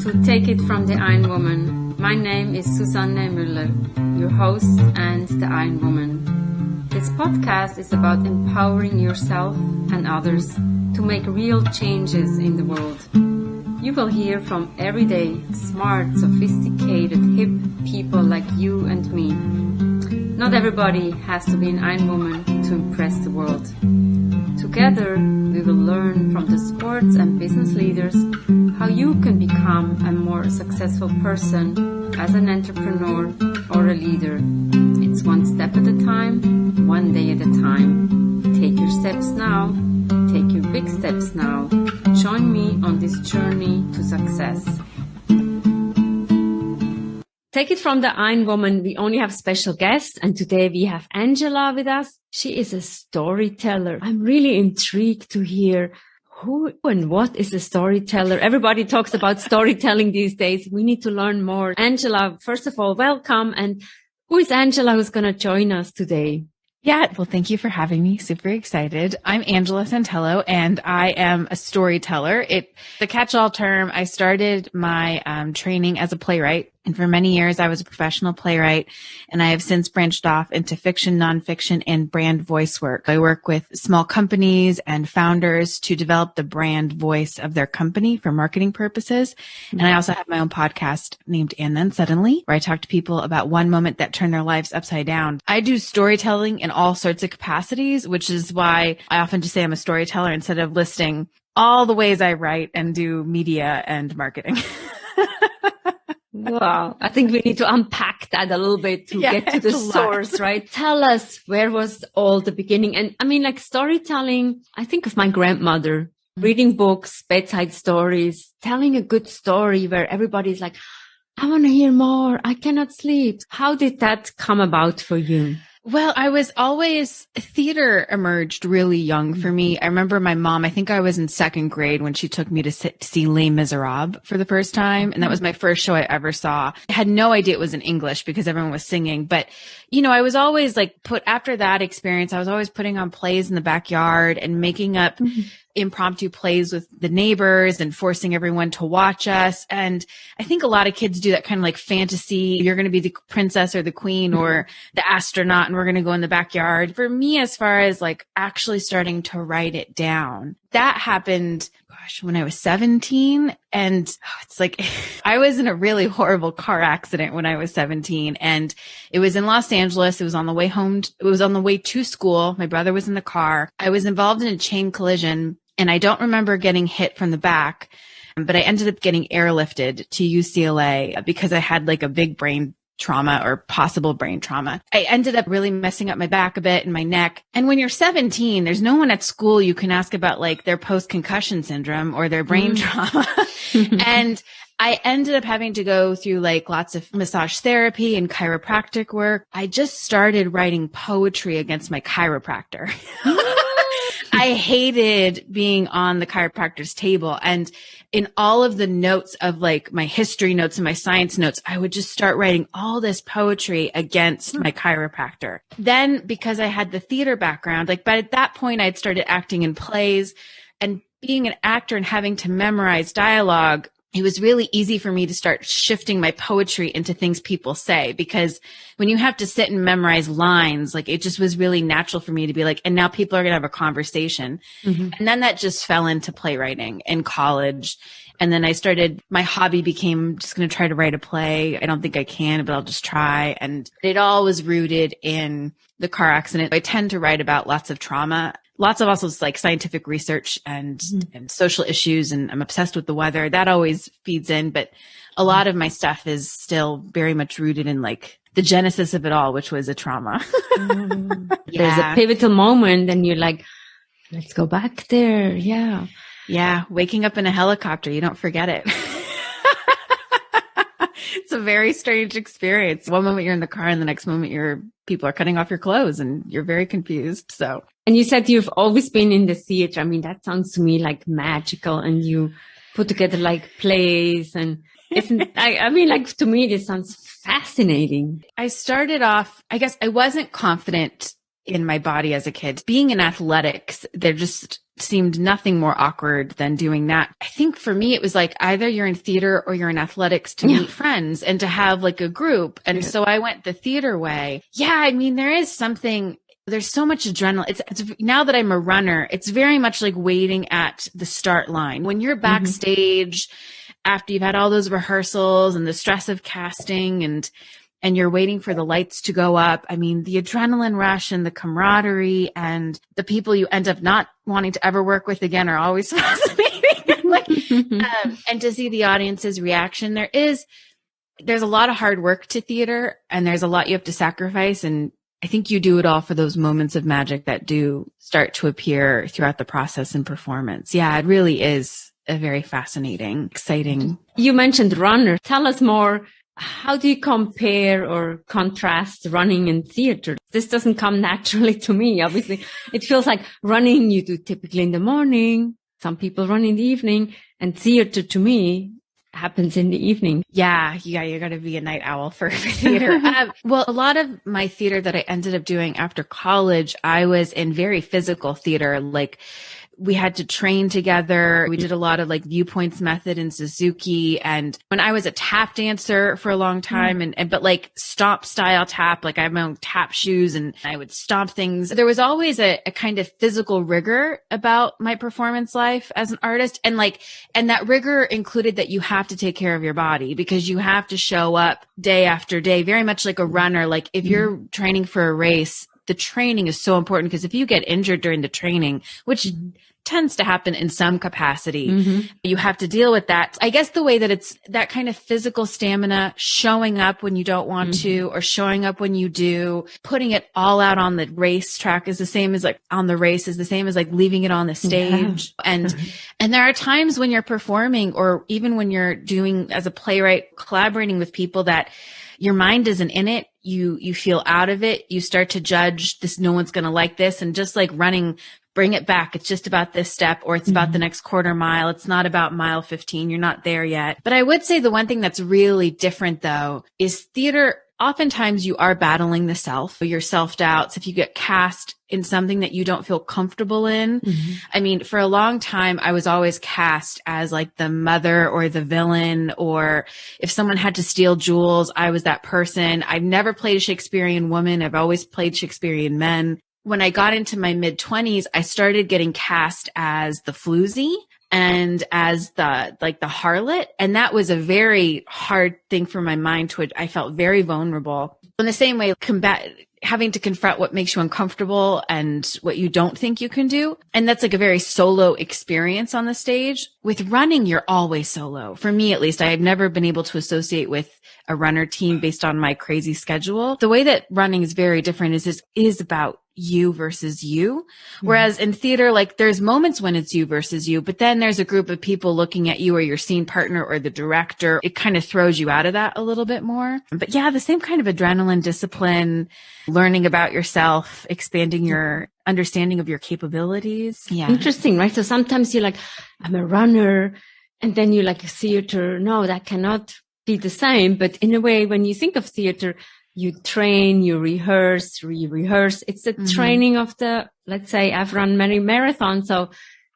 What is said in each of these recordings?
to Take It from the Ironwoman. My name is Susanne Müller, your host and the Ironwoman. This podcast is about empowering yourself and others to make real changes in the world. You will hear from everyday, smart, sophisticated, hip people like you and me. Not everybody has to be an Ironwoman to impress the world. Together, we will learn from the sports and business leaders how you can become a more successful person as an entrepreneur or a leader. It's one step at a time, one day at a time. Take your steps now. Take your big steps now. Join me on this journey to success. Take it from the Ironwoman. We only have special guests, and today we have Angela with us. She is a storyteller. I'm really intrigued to hear who and what is a storyteller. Everybody talks about storytelling these days. We need to learn more. Angela, first of all, welcome. And who is Angela who's going to join us today? Yeah, well, thank you for having me. Super excited. I'm Angela Santillo, and I am a storyteller. The catch-all term, I started my training as a playwright, and for many years I was a professional playwright, and I have since branched off into fiction, nonfiction, and brand voice work. I work with small companies and founders to develop the brand voice of their company for marketing purposes. And I also have my own podcast named And Then Suddenly, where I talk to people about one moment that turned their lives upside down. I do storytelling in all sorts of capacities, which is why I often just say I'm a storyteller instead of listing all the ways I write and do media and marketing. Wow. I think we need to unpack that a little bit to get to the source, right? Tell us, where was all the beginning? And I mean, like storytelling, I think of my grandmother reading books, bedside stories, telling a good story where everybody's like, I want to hear more. I cannot sleep. How did that come about for you? Well, theater emerged really young for me. I remember my mom, I think I was in second grade when she took me to see Les Miserables for the first time. And that was my first show I ever saw. I had no idea it was in English because everyone was singing. But, I was always after that experience, I was always putting on plays in the backyard and making up impromptu plays with the neighbors and forcing everyone to watch us. And I think a lot of kids do that kind of like fantasy. You're going to be the princess or the queen or the astronaut, and we're going to go in the backyard. For me, as far as like actually starting to write it down, that happened, when I was 17. And it's like, I was in a really horrible car accident when I was 17, and it was in Los Angeles. It was on the way home. It was on the way to school. My brother was in the car. I was involved in a chain collision, and I don't remember getting hit from the back, but I ended up getting airlifted to UCLA because I had like a big brain trauma or possible brain trauma. I ended up really messing up my back a bit and my neck. And when you're 17, there's no one at school you can ask about like their post-concussion syndrome or their brain trauma. And I ended up having to go through like lots of massage therapy and chiropractic work. I just started writing poetry against my chiropractor. I hated being on the chiropractor's table, and in all of the notes of like my history notes and my science notes, I would just start writing all this poetry against my chiropractor. Then because I had the theater background, but at that point I'd started acting in plays, and being an actor and having to memorize dialogue, it was really easy for me to start shifting my poetry into things people say, because when you have to sit and memorize lines, it just was really natural for me to be like, and now people are going to have a conversation. And then that just fell into playwriting in college. And then my hobby became just going to try to write a play. I don't think I can, but I'll just try. And it all was rooted in the car accident. I tend to write about lots of trauma. Lots of also like scientific research and social issues. And I'm obsessed with the weather. That always feeds in. But a lot of my stuff is still very much rooted in like the genesis of it all, which was a trauma. There's a pivotal moment and you're like, let's go back there. Yeah. Yeah. Waking up in a helicopter. You don't forget it. It's a very strange experience. One moment you're in the car and the next moment people are cutting off your clothes and you're very confused. So. And you said you've always been in the theater. I mean, that sounds to me like magical, and you put together like plays and to me, this sounds fascinating. I started off, I guess I wasn't confident in my body as a kid. Being in athletics, seemed nothing more awkward than doing that. I think for me, it was like either you're in theater or you're in athletics to meet friends and to have like a group. And so I went the theater way. Yeah. I mean, there's so much adrenaline. It's now that I'm a runner, it's very much like waiting at the start line. When you're backstage after you've had all those rehearsals and the stress of casting and you're waiting for the lights to go up. I mean, the adrenaline rush and the camaraderie and the people you end up not wanting to ever work with again are always fascinating. And to see the audience's reaction, there's a lot of hard work to theater and there's a lot you have to sacrifice. And I think you do it all for those moments of magic that do start to appear throughout the process and performance. Yeah, it really is a very fascinating, exciting. You mentioned runner. Tell us more. How do you compare or contrast running and theater? This doesn't come naturally to me. Obviously, it feels like running you do typically in the morning. Some people run in the evening, and theater to me happens in the evening. Yeah, you got to be a night owl for theater. Well, a lot of my theater that I ended up doing after college, I was in very physical theater, like we had to train together. We did a lot of like Viewpoints method in Suzuki. And when I was a tap dancer for a long time but like stomp style tap, like I have my own tap shoes and I would stomp things. There was always a kind of physical rigor about my performance life as an artist. And that rigor included that you have to take care of your body because you have to show up day after day, very much like a runner. Like if you're training for a race, the training is so important because if you get injured during the training, which tends to happen in some capacity, you have to deal with that. I guess the way that it's that kind of physical stamina, showing up when you don't want to or showing up when you do, putting it all out on the racetrack is the same as like on the race is the same as like leaving it on the stage. And there are times when you're performing or even when you're doing as a playwright, collaborating with people that your mind isn't in it. You feel out of it. You start to judge this. No one's going to like this. And just like running, bring it back. It's just about this step or it's about the next quarter mile. It's not about mile 15. You're not there yet. But I would say the one thing that's really different though is theater. Oftentimes you are battling the self, your self-doubts. If you get cast in something that you don't feel comfortable in. I mean, for a long time, I was always cast as like the mother or the villain, or if someone had to steal jewels, I was that person. I've never played a Shakespearean woman. I've always played Shakespearean men. When I got into my mid-20s, I started getting cast as the floozy and as the harlot. And that was a very hard thing for my mind I felt very vulnerable. In the same way, having to confront what makes you uncomfortable and what you don't think you can do. And that's like a very solo experience on the stage. With running, you're always solo. For me, at least, I have never been able to associate with a runner team based on my crazy schedule. The way that running is very different is about you versus you. Whereas in theater, like there's moments when it's you versus you, but then there's a group of people looking at you or your scene partner or the director. It kind of throws you out of that a little bit more. But yeah, the same kind of adrenaline, discipline, learning about yourself, expanding your understanding of your capabilities. Yeah. Interesting, right? So sometimes you're like, I'm a runner. And then you like theater. No, that cannot be the same. But in a way, when you think of theater, you train, you rehearse, re-rehearse. It's a training of let's say I've run many marathons. So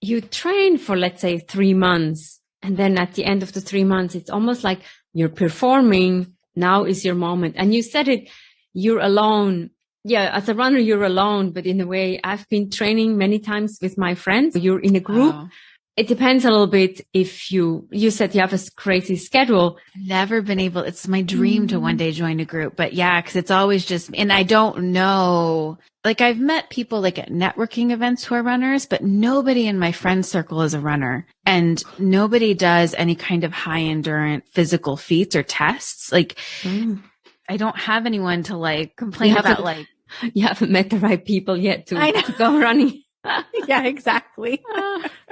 you train for, let's say, 3 months. And then at the end of the 3 months, it's almost like you're performing. Now is your moment. And you said it, you're alone. Yeah, as a runner, you're alone. But in a way, I've been training many times with my friends. You're in a group. Oh. It depends a little bit if you said you have a crazy schedule. Never been able, it's my dream to one day join a group, but yeah, cause it's always just, and I don't know, like I've met people like at networking events who are runners, but nobody in my friend circle is a runner and nobody does any kind of high endurance physical feats or tests. Like I don't have anyone to like complain about like. You haven't met the right people yet to go running. Yeah, exactly.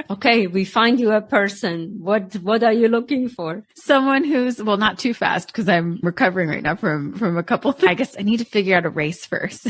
Okay, we find you a person. What are you looking for? Someone who's, well, not too fast because I'm recovering right now from a couple. I guess I need to figure out a race first.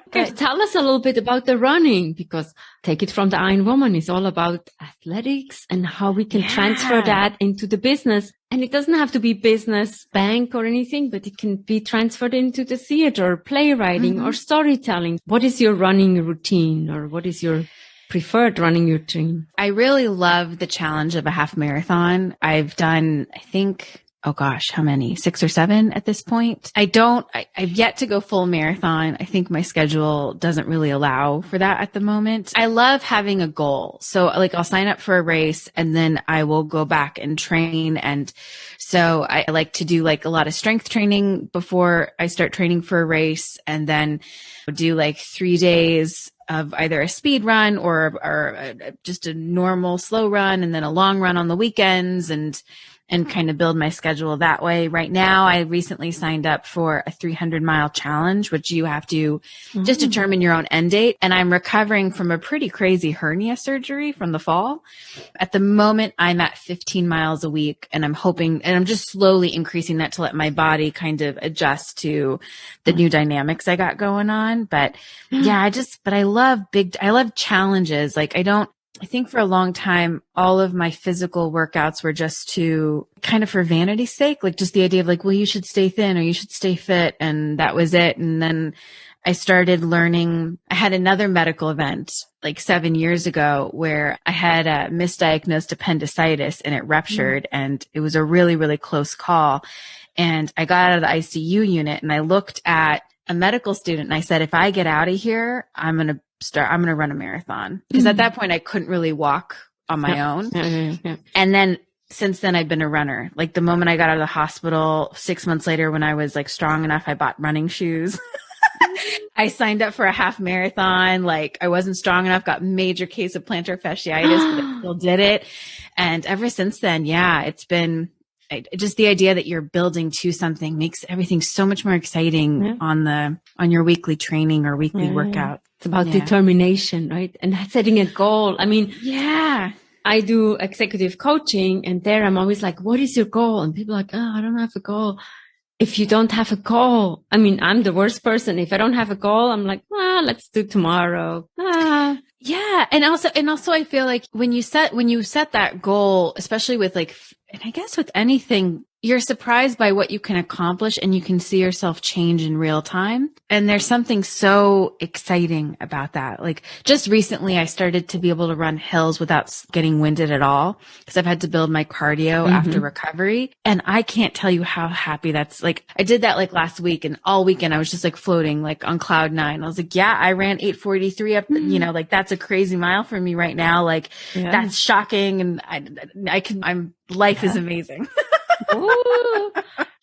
Okay, tell us a little bit about the running, because take it from the Ironwoman, it's all about athletics and how we can transfer that into the business. And it doesn't have to be business, bank or anything, but it can be transferred into the theater, playwriting or storytelling. What is your running routine, or what is your... preferred running your dream? I really love the challenge of a half marathon. I've done, I think, oh gosh, how many? 6 or 7 at this point. I've yet to go full marathon. I think my schedule doesn't really allow for that at the moment. I love having a goal. So like I'll sign up for a race and then I will go back and train. And so I like to do like a lot of strength training before I start training for a race, and then do like 3 days of either a speed run or just a normal slow run, and then a long run on the weekends, and kind of build my schedule that way. Right now, I recently signed up for a 300-mile challenge, which you have to just determine your own end date. And I'm recovering from a pretty crazy hernia surgery from the fall. At the moment, I'm at 15 miles a week, and I'm just slowly increasing that to let my body kind of adjust to the new dynamics I got going on. But yeah, I love challenges. Like I think for a long time, all of my physical workouts were just kind of for vanity's sake, like just the idea of like, well, you should stay thin or you should stay fit. And that was it. And then I started learning. I had another medical event like 7 years ago where I had misdiagnosed appendicitis and it ruptured, and it was a really, really close call. And I got out of the ICU unit and I looked at a medical student and I said, if I get out of here, I'm going to run a marathon. Because at that point I couldn't really walk on my own. And then since then I've been a runner. Like the moment I got out of the hospital, 6 months later, when I was like strong enough, I bought running shoes. I signed up for a half marathon. Like I wasn't strong enough, got major case of plantar fasciitis, but I still did it. And ever since then, yeah, it's been just the idea that you're building to something makes everything so much more exciting on your weekly training or weekly workout. It's about determination, right? And setting a goal. I mean, I do executive coaching, and there I'm always like, what is your goal? And people are like, oh, I don't have a goal. If you don't have a goal, I mean, I'm the worst person. If I don't have a goal, I'm like, let's do tomorrow. Yeah. And also I feel like when you set that goal, especially with like, and I guess with anything, you're surprised by what you can accomplish and you can see yourself change in real time. And there's something so exciting about that. Like just recently, I started to be able to run hills without getting winded at all because I've had to build my cardio after recovery. And I can't tell you how happy that's like. I did that like last week, and all weekend I was just like floating like on cloud 9. I was like, yeah, I ran 8:43 up, like that's a crazy mile for me right now. Like that's shocking. And life is amazing. Ooh.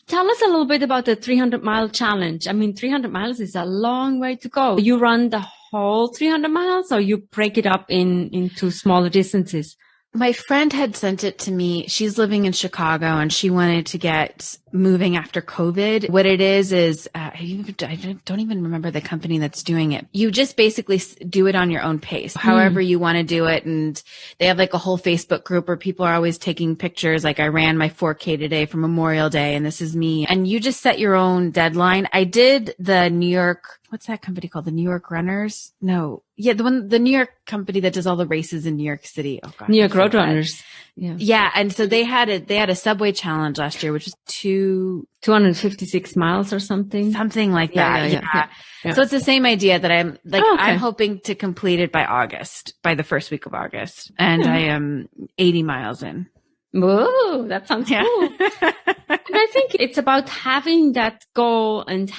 Tell us a little bit about the 300-mile challenge. I mean, 300 miles is a long way to go. You run the whole 300 miles, or you break it up into smaller distances? My friend had sent it to me. She's living in Chicago and she wanted to get moving after COVID. What it is I don't even remember the company that's doing it. You just basically do it on your own pace, however you want to do it. And they have like a whole Facebook group where people are always taking pictures. Like I ran my 4K today for Memorial Day, and this is me. And you just set your own deadline. I did the New York, what's that company called? The New York Runners? No. Yeah, the New York company that does all the races in New York City. Oh God. New York Roadrunners. Yeah. And so they had a subway challenge last year, which was 256 miles or something. Something like that. Yeah. So it's the same idea that I'm like, I'm hoping to complete it by the first week of August. And I am 80 miles in. Whoa, that sounds cool. And I think it's about having that goal and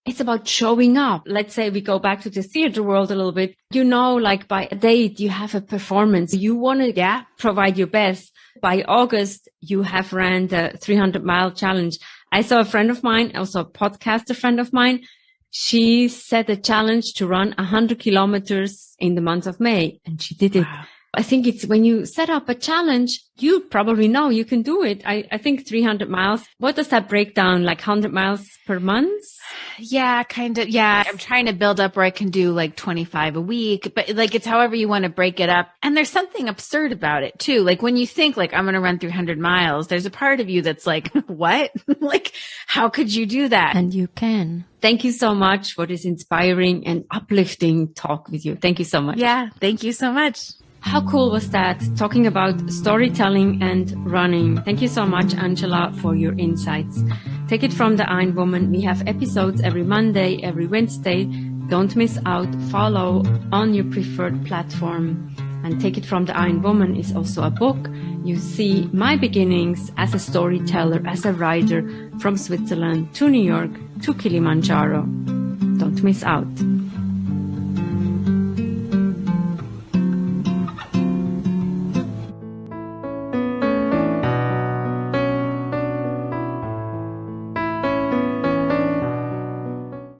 it's about showing up. Let's say we go back to the theater world a little bit. Like by a date, you have a performance. You want to provide your best. By August, you have ran the 300-mile challenge. I saw a friend of mine, also a podcaster friend of mine. She set a challenge to run 100 kilometers in the month of May, and she did it. Wow. I think it's when you set up a challenge, you probably know you can do it. I think 300 miles. What does that break down? Like 100 miles per month? Yeah, kind of. Yeah. I'm trying to build up where I can do like 25 a week, but like it's however you want to break it up. And there's something absurd about it too. Like when you think like I'm going to run 300 miles, there's a part of you that's like, what? Like, how could you do that? And you can. Thank you so much for this inspiring and uplifting talk with you. Thank you so much. Yeah. Thank you so much. How cool was that? Talking about storytelling and running. Thank you so much, Angela, for your insights. Take it from the Ironwoman. We have episodes every Monday, every Wednesday. Don't miss out. Follow on your preferred platform. And Take It From the Ironwoman is also a book. You see my beginnings as a storyteller, as a writer from Switzerland to New York to Kilimanjaro. Don't miss out.